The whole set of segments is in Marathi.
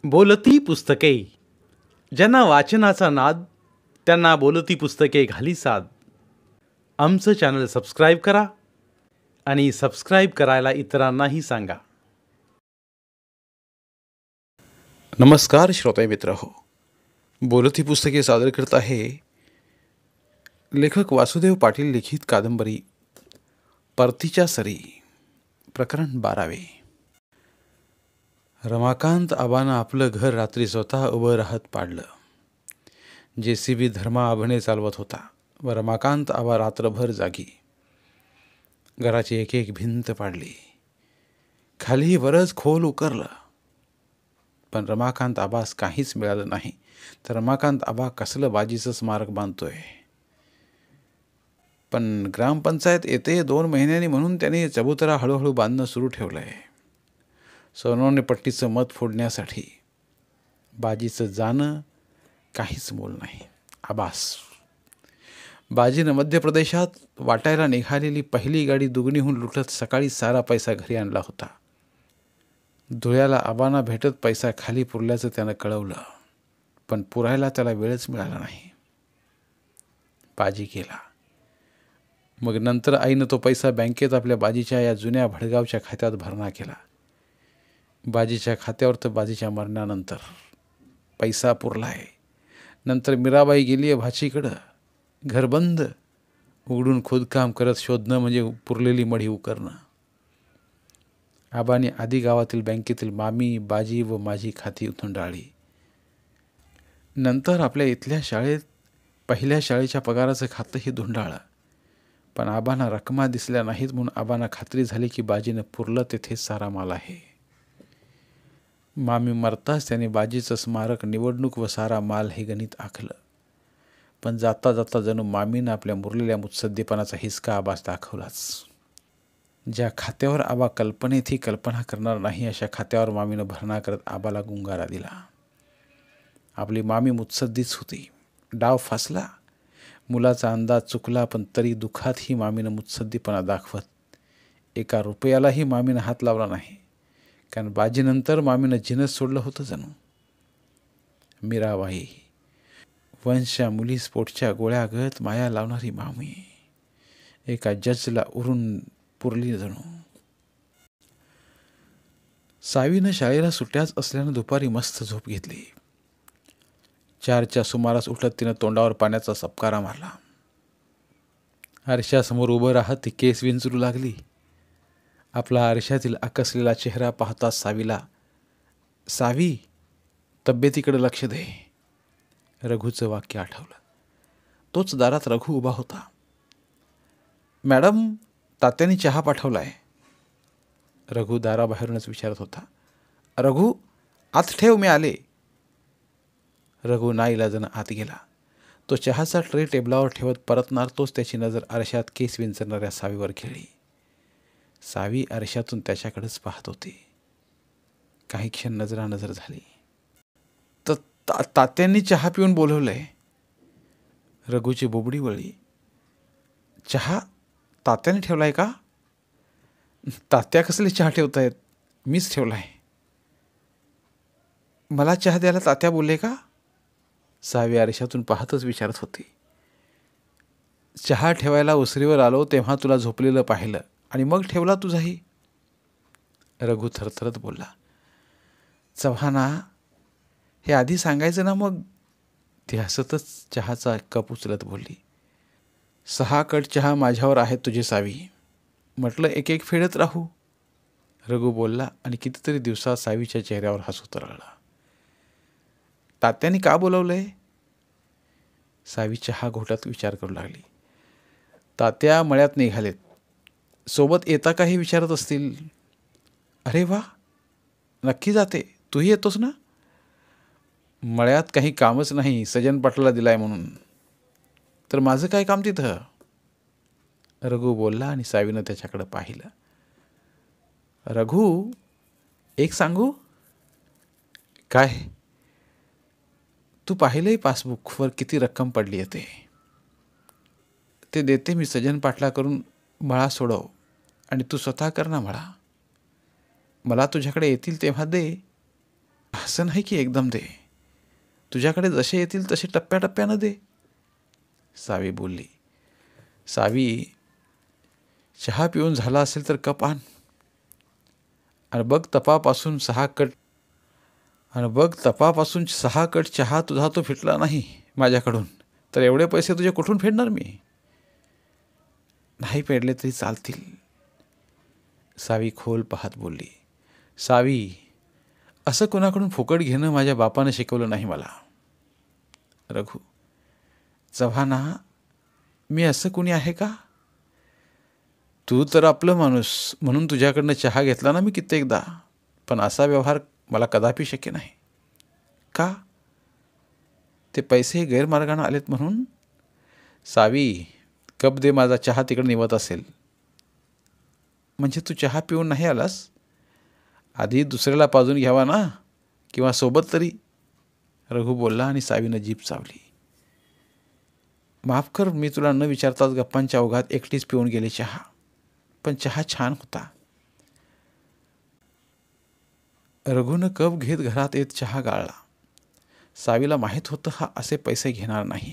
बोलती पुस्तके. ज्यांना वाचनाचा नाद त्यांना बोलती पुस्तके घाली साद. आमचं चॅनल सबस्क्राईब करा आणि सबस्क्राईब करायला इतरांनाही सांगा. नमस्कार श्रोते मित्र हो, बोलती पुस्तके सादर करत आहे लेखक वासुदेव पाटील लिखित कादंबरी परतीच्या सरी, प्रकरण 12. रमाकांत आबानं आपलं घर रात्री स्वतः उभं राहत पाडलं. JCB धर्मा आभणे चालवत होता व रमाकांत आबा रात्रभर जागी. घराची एक एक भिंत पाडली, खाली बरंच खोल उकरलं, पण रमाकांत आबास काहीच मिळालं नाही. तर रमाकांत आबा कसलं बाजीचं स्मारक बांधतोय. पण ग्रामपंचायत येते 2 महिन्यांनी म्हणून त्यांनी चबुतरा हळूहळू बांधणं सुरू ठेवलंय. सोनवणे पट्टीचं मत फोडण्यासाठी बाजीचं जाणं काहीच मोल नाही. आबास बाजीनं मध्य प्रदेशात वाटायला निघालेली पहिली गाडी दुगणीहून लुटत सकाळी सारा पैसा घरी आणला होता. धुळ्याला आबांना भेटत पैसा खाली पुरल्याचं त्यानं कळवलं, पण पुरायला त्याला वेळच मिळाला नाही. बाजी गेला. मग नंतर आईनं तो पैसा बँकेत आपल्या बाजीच्या या जुन्या भडगावच्या खात्यात भरणा केला. बाजीच्या खात्यावर तर बाजीच्या मरणानंतर पैसा पुरलाय. नंतर मीराबाई गेली आहे भाचीकडं. घर बंद उघडून खोदकाम करत शोधणं म्हणजे पुरलेली मढी उकरणं. आबांनी आधी गावातील बँकेतील मामी, बाजी व माझी खाती धुंडाळली. नंतर आपल्या इथल्या शाळेत पहिल्या शाळेच्या पगाराचं खातंही धुंडाळलं. पण आबांना रकमा दिसल्या नाहीत म्हणून आबांना खात्री झाली की बाजीनं पुरलं तेथे सारा माल आहे. मामी मरताच त्याने बाजीचं स्मारक, निवडणूक व सारा माल हे गणित आखलं. पण जाता जाता जणू मामीनं आपल्या मुरलेल्या मुत्सद्दीपणाचा हिसका आबास दाखवलाच. ज्या खात्यावर आबा कल्पनेतही कल्पना करणार नाही अशा खात्यावर मामीनं भरणा करत आबाला गुंगारा दिला. आपली मामी मुत्सद्दीच होती. डाव फासला, मुलाचा अंदाज चुकला, पण तरी दुःखातही मामीनं मुत्सद्दीपणा दाखवत एका रुपयालाही मामीनं हात लावला नाही. कारण बाजीनंतर मामीनं जिनस सोडलं होतं जणू. मीराबाई वंशा मुलीस पोटच्या गोळ्यागत माया लावणारी मामी एका जजला उरून पुरली जणू. सावीनं शाळेला सुट्ट्याच असल्यानं दुपारी मस्त झोप घेतली. 4च्या सुमारास उठत तिनं तोंडावर पाण्याचा सपकारा मारला. आरशासमोर उभं राहत ती केस विंचरू लागली. आपला आरशातील आकसलेला चेहरा पाहता सावीला, सावी तब्येतीकडे लक्ष दे, रघूचं वाक्य आठवलं. तोच दारात रघू उभा होता. मॅडम, तात्याने चहा पाठवलाय, रघू दाराबाहेरूनच विचारत होता. रघू, आत ठेव, मी आले. रघू नाईलाजानं आत गेला. तो चहाचा ट्रे टेबलावर ठेवत परतणार तोच त्याची नजर आरशात केस विंचरणाऱ्या सावीवर खेळली. सावी आरशातून त्याच्याकडेच पाहत होती. काही क्षण नजरानजर झाली. तात्यांनी चहा पिऊन बोलवलंय. रघूची बोबडी वळली. चहा तात्याने ठेवलाय का? तात्या कसले चहा ठेवतायत, मीच ठेवलाय. मला चहा द्यायला तात्या बोलले का? सावी आरशातून पाहतच विचारत होती. चहा ठेवायला उसरीवर आलो तेव्हा तुला झोपलेलं पाहिलं आणि मग ठेवला तुझाही, रघू थरथरत बोलला. चव्हाणा, हे आधी सांगायचं ना मग, ती हसतच चहाचा कप उचलत बोलली. 6 कट चहा माझ्यावर आहेत तुझी सावी, म्हटलं एक एक फेडत राहू, रघू बोलला आणि कितीतरी दिवसात सावीच्या चेहऱ्यावर हसू तरळलं. तात्यांनी का बोलवलंय? सावी चहा घोटत विचार करू लागली. तात्या मळ्यात निघालेत, सोबत येता काही विचारत असतील. अरे वा, नक्की जाते, तूही येतोस ना? मळ्यात काही कामच नाही, सजन पाटलाला दिलाय म्हणून. तर माझं काय काम तिथं, रघू बोलला आणि सावीनं त्याच्याकडे पाहिलं. रघू, एक सांगू? काय? तू पाहिलंय पासबुकवर किती रक्कम पडली आहे ते देते मी सजन पाटला करून मळा सोडव आणि तू स्वतः कर ना मळा. मला तुझ्याकडे येतील तेव्हा दे. असं नाही की एकदम दे, तुझ्याकडे जसे येतील तसे टप्प्याटप्प्यानं दे, सावी बोलली. सावी, चहा पिऊन झाला असेल तर कप आण आणि बघ तपापासून 6 कट चहा तुझा तो फिटला नाही माझ्याकडून, तर एवढे पैसे तुझे कुठून फेडणार मी? नाही फेडले तरी चालतील, सावी खोल पाहत बोलली. सावी, असं कोणाकडून फुकट घेणं माझ्या बापानं शिकवलं नाही मला. रघु, चव्हाणा, मी असं कुणी आहे का? तू तर आपलं माणूस म्हणून तुझ्याकडनं चहा घेतला ना मी कित्येकदा, पण असा व्यवहार मला कदापि शक्य नाही. का? ते पैसे गैरमार्गाने आलेत म्हणून? सावी, कप दे, माझा चहा तिकडे निवत असेल. म्हणजे तू चहा पिऊन नाही आलास? आधी दुसऱ्याला पाजून घ्यावा ना, किंवा सोबत तरी, रघु बोलला आणि सावीनं जीभ चावली. माफ कर, मी तुला न विचारताच गप्पांच्या ओघात एकटीच पिऊन गेले चहा, पण चहा छान होता. रघुनं कप घेत घरात येत चहा गाळला. सावीला माहीत होतं हा असे पैसे घेणार नाही.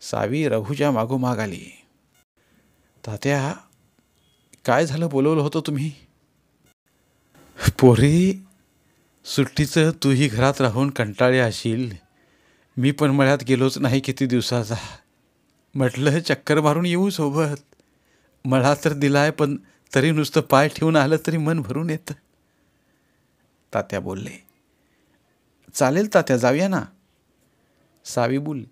सावी रघुच्या मागोमाग आली. तात्या, काय झालं, बोलवलं होतं तुम्ही? पोरी, सुट्टीचं तूही घरात राहून कंटाळे असशील, मी पण मळ्यात गेलोच नाही किती दिवसाचा. म्हटलं चक्कर मारून येऊ सोबत. मळा तर दिलाय, पण तरी नुसतं पाय ठेवून आलं तरी मन भरून येतं, तात्या बोलले. चालेल तात्या, जाऊया ना, सावी बोलली.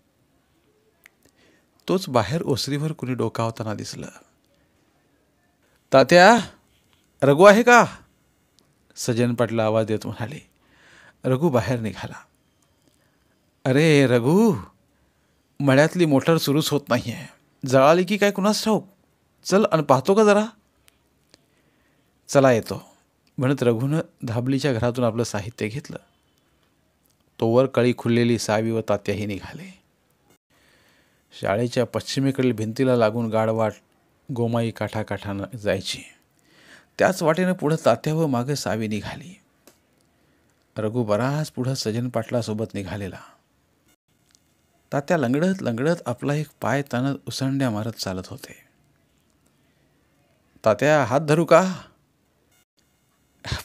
तोच बाहेर ओसरीवर कुणी डोकावताना दिसलं. तात्या, रघु आहे का? सजन पाटला आवाज देत म्हणाले. रघु बाहेर निघाला. अरे रघु, मळ्यातली मोटर सुरूच होत नाही आहे, जळाली की काय कुणास ठाऊक. चल आणि पाहतो का जरा? चला येतो, म्हणत रघुनं धाबलीच्या घरातून आपलं साहित्य घेतलं. तोवर कळी खुललेली सावी व तात्याही निघाले. शाळेच्या पश्चिमेकडील भिंतीला लागून गाडवाट गोमाई काठाकाठानं जायची. त्याच वाटेनं पुढं तात्या व मागं सावी निघाली. रघु बराच पुढं सजन पाटलासोबत निघालेला. तात्या लंगडत लंगडत आपला एक पाय ताणत उसंड्या मारत चालत होते. तात्या, हात धरू का?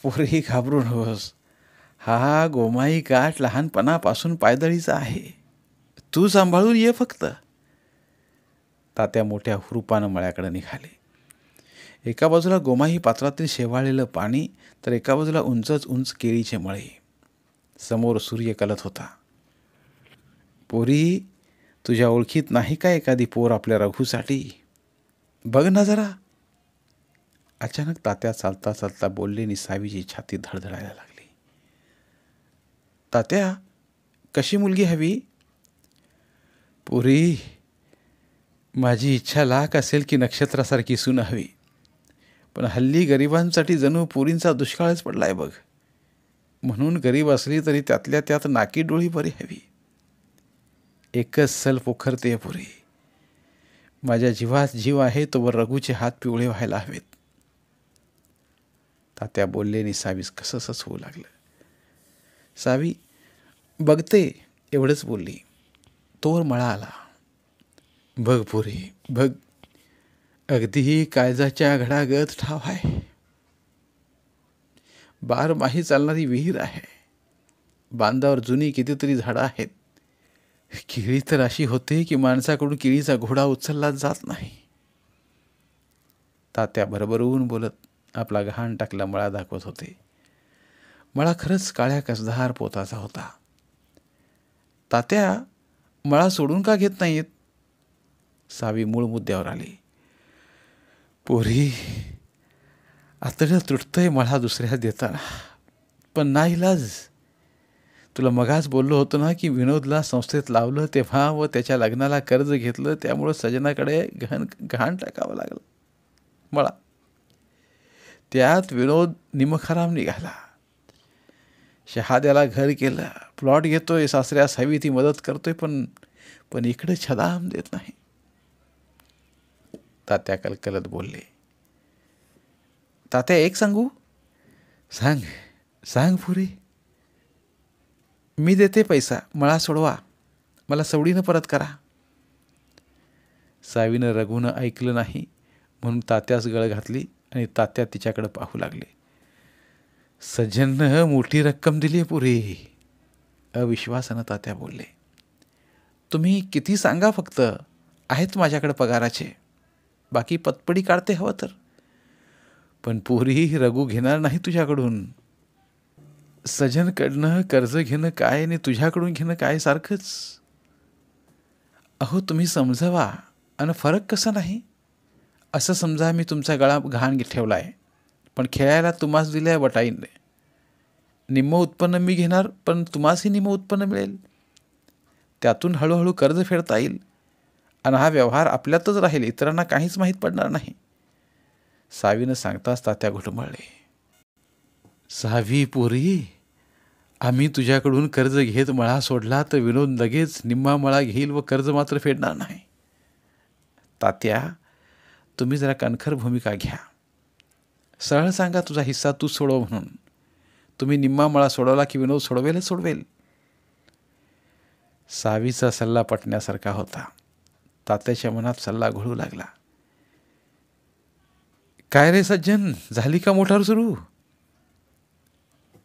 पोरी, घाबरू नकोस, हा गोमाई काठ लहानपणापासून पायदळीचा आहे, तू सांभाळून ये फक्त. तात्या मोठ्या हुरूपानं मळ्याकडे निघाले. एका बाजूला गोमाई पात्रातील शेवाळलेलं पाणी, तर एका बाजूला उंचच उंच केळीचे मळे. समोर सूर्य कलत होता. पोरी, तुझ्या ओळखीत नाही का एखादी पोर आपल्या रघुसाठी? बघ ना जरा. अचानक तात्या चालता चालता बोलले आणि सावीची छाती धडधडायला लागली. तात्या, कशी मुलगी हवी? पोरी, माझी इच्छा लाख असेल की नक्षत्रासारखी सून हवी, पण हल्ली गरिबांसाठी जणू पोरींचा दुष्काळच पडलाय बघ. म्हणून गरीब असली तरी त्यातल्या त्यात नाकी डोळी बरी हवी. एकच सल पोखरते पोरी. माझ्या जीवात जीव आहे तोवर रघुचे हात पिवळे व्हायला हवेत. तात्या बोलले आणि सावीस कसंच होऊ लागलं. सावी, बघते, एवढंच बोलली. तोवर मळा आला. बघ पोरी, बघ, अगदी काळजाच्या घडागत ठाव आहे. बारमाही चालणारी विहीर आहे. बांधावर जुनी कितीतरी झाडं आहेत. केळी तर अशी होते की माणसाकडून केळीचा घोडा उचलला जात नाही. तात्या भरभरून बोलत आपला गहाण टाकला मळा दाखवत होते. मळा खरंच काळ्या कसदार पोताचा होता. तात्या, मळा सोडून का घेत नाहीत? सावी मूळ मुद्द्यावर आली. पोरी, आतडं तुटतंय मळा दुसऱ्या देताना, पण नाईलाज. तुला मगाच बोललो होतो ना की विनोदला संस्थेत लावलं तेव्हा व त्याच्या लग्नाला कर्ज घेतलं, त्यामुळं सजनाकडे गहाण टाकावं लागलं मळा. त्यात विनोद निमखराम निघाला. शहाद्याला घर केलं, प्लॉट घेतोय, सासऱ्यास हवी ती मदत करतोय, पण इकडे छदाम देत नाही. तात्या कलकलत बोलले. तात्या, एक सांगू? सांग सांग पुरी. मी देते पैसा, मळा सोडवा, मला सवडीनं परत करा. सावीनं रघुनं ऐकलं नाही म्हणून तात्यास गळ घातली आणि तात्या तिच्याकडे पाहू लागले. सज्जननं मोठी रक्कम दिली आहे पुरी, अविश्वासानं तात्या बोलले. तुम्ही किती सांगा, फक्त आहेत माझ्याकडे पगाराचे, बाकी पतपडी काढते हवं तर, पण पुरी रघु घेणार नाही तुझ्याकडून. सजनकडनं कर्ज घेणं काय आणि तुझ्याकडून घेणं काय सारखंच. अहो तुम्ही समजावा, आणि फरक कसा नाही. असं समजा मी तुमचा गळा घाण ठेवला आहे, पण खेळायला तुम्हाच दिलं आहे वटाईने. निम्म उत्पन्न मी घेणार, पण तुम्हासही निम्म उत्पन्न मिळेल. त्यातून हळूहळू कर्ज फेडता येईल आणि हा व्यवहार आपल्यातच राहील, इतरांना काहीच माहीत पडणार नाही. सावीनं सांगताच तात्या घुटमळले. सावी पोरी, आम्ही तुझ्याकडून कर्ज घेत मळा सोडला तर विनोद लगेच निम्मा मळा घेईल व कर्ज मात्र फेडणार नाही. तात्या, तुम्ही जरा कणखर भूमिका घ्या. सरळ सांगा तुझा हिस्सा तू सोडव म्हणून. तुम्ही निम्मा मळा सोडवला की विनोद सोडवेल. सावीचा सल्ला पटण्यासारखा होता. तात्याच्या मनात सल्ला घोळू लागला. काय रे सज्जन, झाली का मोटार सुरू?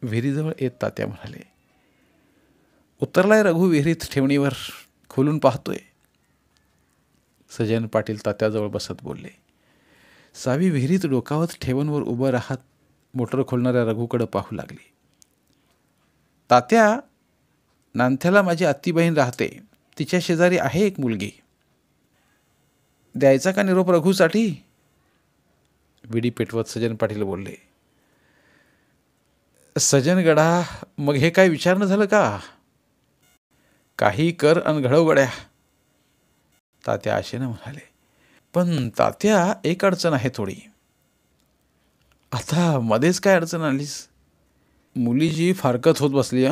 विहिरीजवळ येत तात्या म्हणाले. उतरलाय रघु विहिरीत ठेवणीवर, खोलून पाहतोय. सज्जन पाटील तात्याजवळ बसत बोलले. सावी विहिरीत डोकावत ठेवणवर उभं राहत मोटर खोलणाऱ्या रघुकडे पाहू लागली. तात्या, नांथ्याला माझी आत्ती बहीण राहते, तिच्या शेजारी आहे एक मुलगी. द्यायचा का निरोप रघुसाठी? विडी पेटवत सज्जन पाटील बोलले. सज्जन गडा, मग हे काय विचारणं झालं का? काही कर अन घडव गड्या, तात्या आशेनं म्हणाले. पण तात्या, एक अडचण आहे थोडी. आता मध्येच काय अडचण आलीस? मुलीची फारकत होत बसली.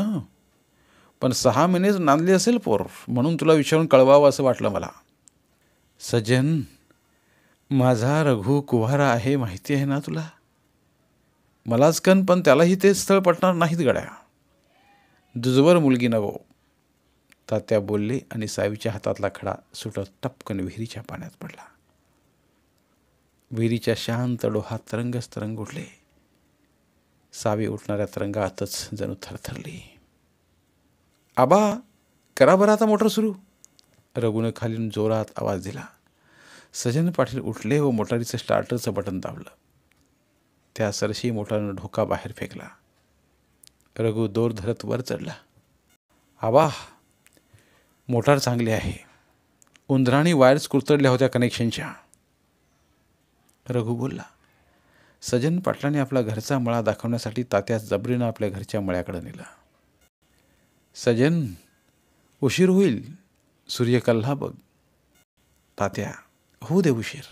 पण 6 महिनेच नांदली असेल पोर, म्हणून तुला विचारून कळवावं असं वाटलं मला. सज्जन, माझा रघु कुवारा आहे, माहिती आहे ना तुला. मलाच कन, पण त्यालाही ते स्थळ पटणार नाहीत गड्या. दुजवर मुलगी नवो, तात्या बोलले आणि सावीच्या हातातला खडा सुटत टपकन विहिरीच्या पाण्यात पडला. विहिरीच्या शांत डोहात तरंगच तरंग उठले. सावी उठणाऱ्या तरंगातच जणू थरथरली. आबा, करा बरं आता मोटर सुरू, रघुनं खालीन जोरात आवाज दिला. सज्जन पाटील उठले व मोटारीचं स्टार्टरचं बटन दाबलं. त्या सरशी मोटारनं ढोका बाहेर फेकला. रघु दोर धरत वर चढला. आबा, मोटार चांगली आहे. उंदराणी वायर्स कुरतडल्या होत्या कनेक्शनच्या, रघु बोलला. सज्जन पाटलाने आपला घरचा मळा दाखवण्यासाठी तात्यास जबरीनं आपल्या घरच्या मळ्याकडे नेलं. सज्जन, उशीर होईल, सूर्य कल्ला बघ. तात्या, होऊ दे उशीर,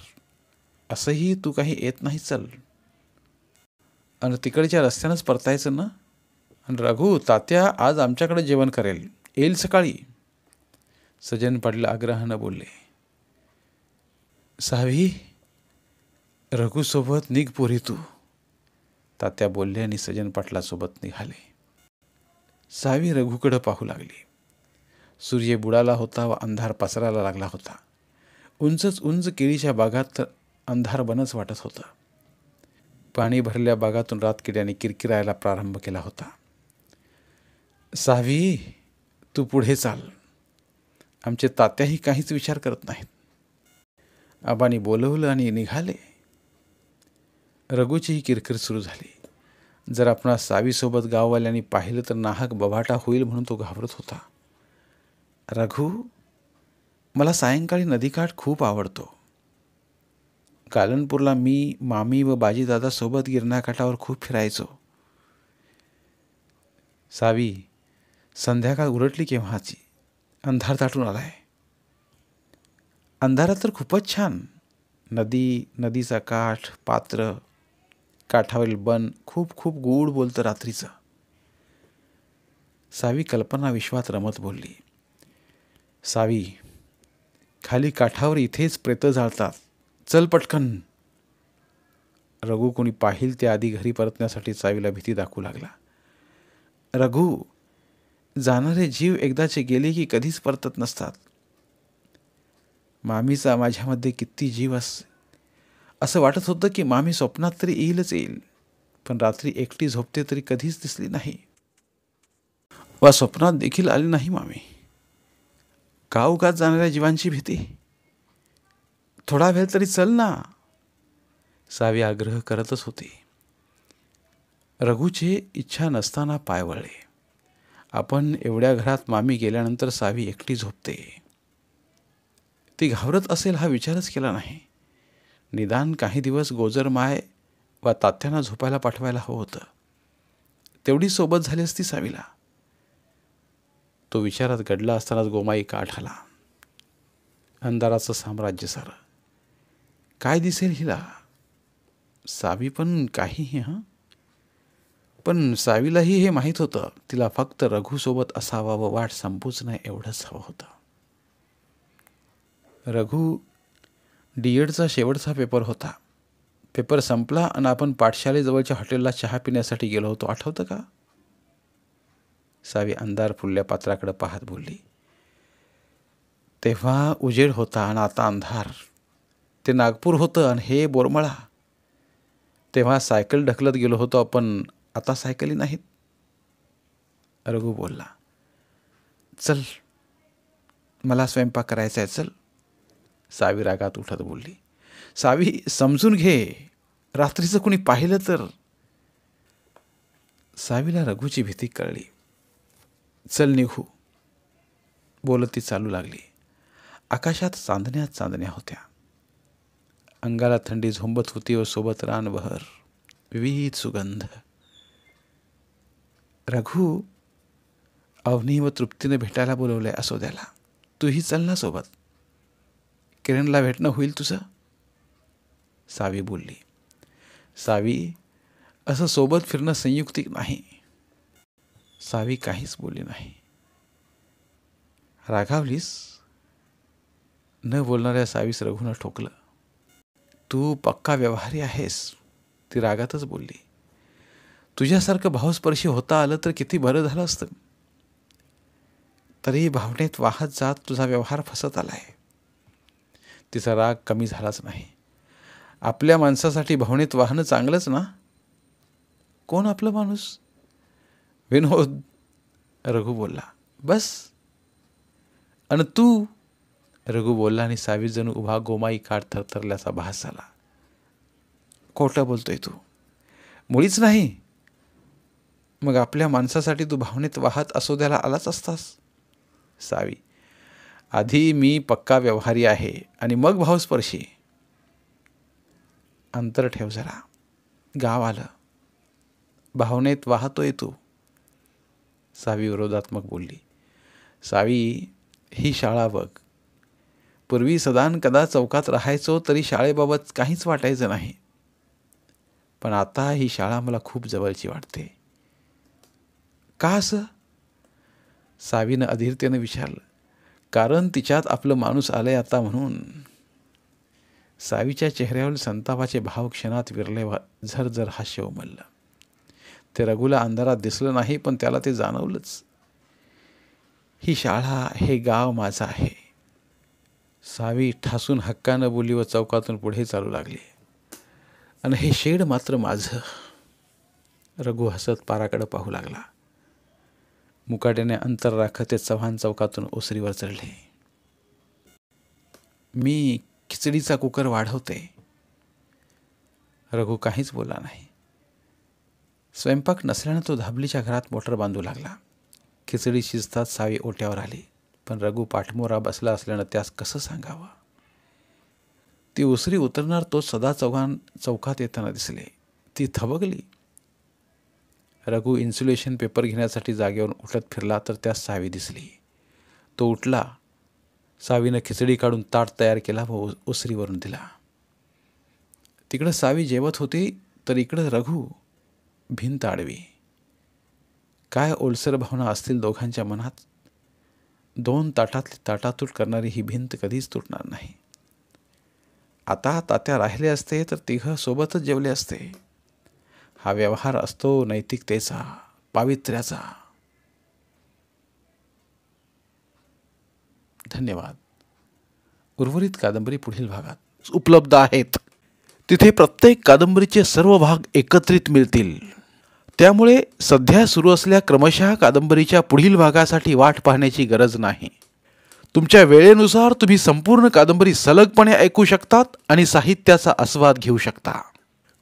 असंही तू काही येत नाही, चल. आणि तिकडच्या रस्त्यानंच परतायचं ना. आणि रघु, तात्या आज आमच्याकडे जेवण करेल, येईल सकाळी, सज्जन पाटील आग्रहानं बोलले. सावी, रघुसोबत निघ पोरी तू, तात्या बोलले आणि सज्जन पाटलासोबत निघाले. सावी रघुकडं पाहू लागली. सूर्य बुडाला होता व अंधार पसरायला लागला होता. उंचच उंच केळीच्या बागात अंधार बनच वाटत होतं. पाणी भरलेल्या बागातून रातकिड्याने किरकिरायला प्रारंभ केला होता. सावी, तू पुढे चाल, आमचे तात्याही काहीच विचार करत नाहीत. आबांनी बोलवलं आणि निघाले. रघुचीही किरकिर सुरू झाली. जर आपण सावीसोबत गाववाल्यांनी पाहिलं तर नाहक बभाटा होईल म्हणून तो घाबरत होता. रघु, मला सायंकाळी नदीकाठ खूप आवडतो. गालनपूरला मी, मामी व बाजीदादासोबत गिरणाकाठावर खूप फिरायचो. सावी, संध्याकाळ उलटली केव्हाची, अंधार दाटून आलाय. अंधारात तर खूपच छान. नदी, नदीचा काठ, पात्र, काठावरील बन खूप खूप गूढ बोलतं रात्रीचं. सावी कल्पना विश्वात रमत बोलली. सावी, खाली काठावर इथेच प्रेतं जाळतात, चल पटकन. रघु कोणी पाहिल त्याआधी घरी परतण्यासाठी सावीला भीती दाखवू लागला. रघु, जाणारे जीव एकदाचे गेले की कधीच परतत नसतात. मामीचा माझ्यामध्ये किती जीव असं वाटत होतं की मामी स्वप्नात तरी येईल, पण रात्री एकटी झोपते तरी कधीच दिसली नाही, वा स्वप्नात देखील आली नाही मामी. का उगाच जाणाऱ्या जीवांची भीती? थोडा वेळ तरी चल ना. सावी आग्रह करतच होती. रघुची इच्छा नसताना पाय वळले. आपण एवढ्या घरात मामी गेल्यानंतर सावी एकटी झोपते. ती घाबरत असेल हा विचारच केला नाही. निदान काही दिवस गोजर माय वा तात्यांना झोपायला पाठवायला हवं होतं. तेवढी सोबत झाली असती सावीला. तो विचारात गडला असतानाच गोमाई काठ आला. अंधाराचं साम्राज्य सारं. काय दिसेल हिला? सावी पण काहीही. पण सावीलाही हे माहीत होतं, तिला फक्त रघुसोबत असावा व वाट संपूच नाही एवढंच हवं होतं. रघु डीएडचा शेवटचा पेपर होता. पेपर संपला आणि आपण पाठशाळेजवळच्या हॉटेलला चहा पिण्यासाठी गेलो होतो, आठवतं का? सावी अंधार फुलल्या पात्राकडे पाहत बोलली. तेव्हा उजेड होता आणि आता अंधार. ते नागपूर होतं आणि हे बोरमळा. तेव्हा सायकल ढकलत गेलो होतो आपण, आता सायकली नाहीत. रघु बोलला. चल, मला स्वयंपाक करायचा आहे, चल. सावी रागात उठत बोलली. सावी, समजून घे, रात्रीचं कुणी पाहिलं तर. सावीला रघुची भीती कळली. चल निघू, बोलत ती चालू लागली. आकाशात चांदण्या होत्या. अंगाला थंडी झोंबत होती व सोबत रानबहर, विविध सुगंध. रघु, अवनी व तृप्तीने भेटायला बोलवलंय असोद्याला. तूही चल ना सोबत. किरणला भेटणं होईल तुझं. सावी बोलली. सावी, असं सोबत फिरणं संयुक्तिक नाही. सावी काहीच बोलली नाही. रागावलीस? न बोलणाऱ्या सावीस रघुनं ठोकलं. तू पक्का व्यवहारी आहेस, ती रागातच बोलली. तुझ्यासारखं भावस्पर्शी होता आलं तर किती बरं झालं असतं. तरी भावनेत वाहत जात तुझा व्यवहार फसत आलाय. तिचा राग कमी झालाच नाही. आपल्या माणसासाठी भावनेत वाहणं चांगलंच ना. कोण आपलं माणूस? विनोद, रघु बोलला. बस. आणि तू? रघु बोलला आणि सावी जणू उभा गोमाई काठ थरथरल्याचा भास झाला. खोटं बोलतोय तू. मुळीच नाही. मग आपल्या माणसासाठी तू भावनेत वाहत असोद्याला आलाच असतास. सावी, आधी मी पक्का व्यवहारी आहे आणि मग भावस्पर्शी. अंतर ठेव जरा. गाव आलं. भावनेत वाहतोय तू. सावी विरोधात्मक बोलली. सावी, ही शाळा बघ. पूर्वी सदान कदा चौकात राहायचो तरी शाळेबाबत काहीच वाटायचं नाही, पण आता ही शाळा मला खूप जवळची वाटते. का असं? सावीनं अधीरतेनं विचारलं. कारण तिच्यात आपलं माणूस आलंय आता म्हणून. सावीच्या चेहऱ्यावर संतापाचे भाव क्षणात विरले. झरझर हास्य उमललं. ते रघुला अंधारात दिसलं नाही, पण त्याला ते जाणवलंच. ही शाळा, हे गाव माझं आहे. सावी ठासून हक्कानं बोलली व चौकातून पुढे चालू लागली. आणि हे शेड मात्र माझं. रघु हसत पाराकडे पाहू लागला. मुकाट्याने अंतर राखत ते चव्हाण चौकातून ओसरीवर चढले. मी खिचडीचा कुकर वाढवते. रघु काहीच बोलला नाही. स्वयंपाक नसल्यानं तो धाबलीच्या घरात मोटर बांधू लागला. खिचडी शिजतात सावी ओट्यावर आली, पण रघु पाठमोरा बसला असल्यानं त्यास कसं सांगावं. ती ओसरी उतरणार तो सदा चौकात येताना दिसले. ती थबकली. रघु इन्सुलेशन पेपर घेण्यासाठी जागेवरून उठत फिरला तर त्यास सावी दिसली. तो उठला. सावीनं खिचडी काढून ताट तयार केला व ओसरीवरून दिला. तिकडं सावी जेवत होती तर इकडं रघु, भिंत आडवी. काय ओलसर भावना असतील दोघांच्या मनात. 2 ताटातली ताटातूट करणारी ही भिंत कधीच तुटणार नाही. आता तात्या राहिले असते तर तिघं सोबतच जेवले असते. हा व्यवहार असतो नैतिकतेचा, पावित्र्याचा. धन्यवाद. उर्वरित कादंबरी पुढील भागात उपलब्ध आहेत. तिथे प्रत्येक कादंबरीचे सर्व भाग एकत्रित मिळतील. त्यामुळे सध्या सुरू असलेल्या क्रमशः कादंबरीच्या पुढील भागासाठी वाट पाहण्याची गरज नाही. तुमच्या वेळेनुसार तुम्ही संपूर्ण कादंबरी सलगपणे ऐकू शकतात आणि साहित्याचा आस्वाद घेऊ शकता.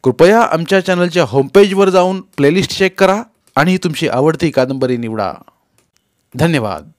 कृपया आमच्या चॅनलच्या होमपेजवर जाऊन प्लेलिस्ट चेक करा आणि तुमची आवडती कादंबरी निवडा. धन्यवाद.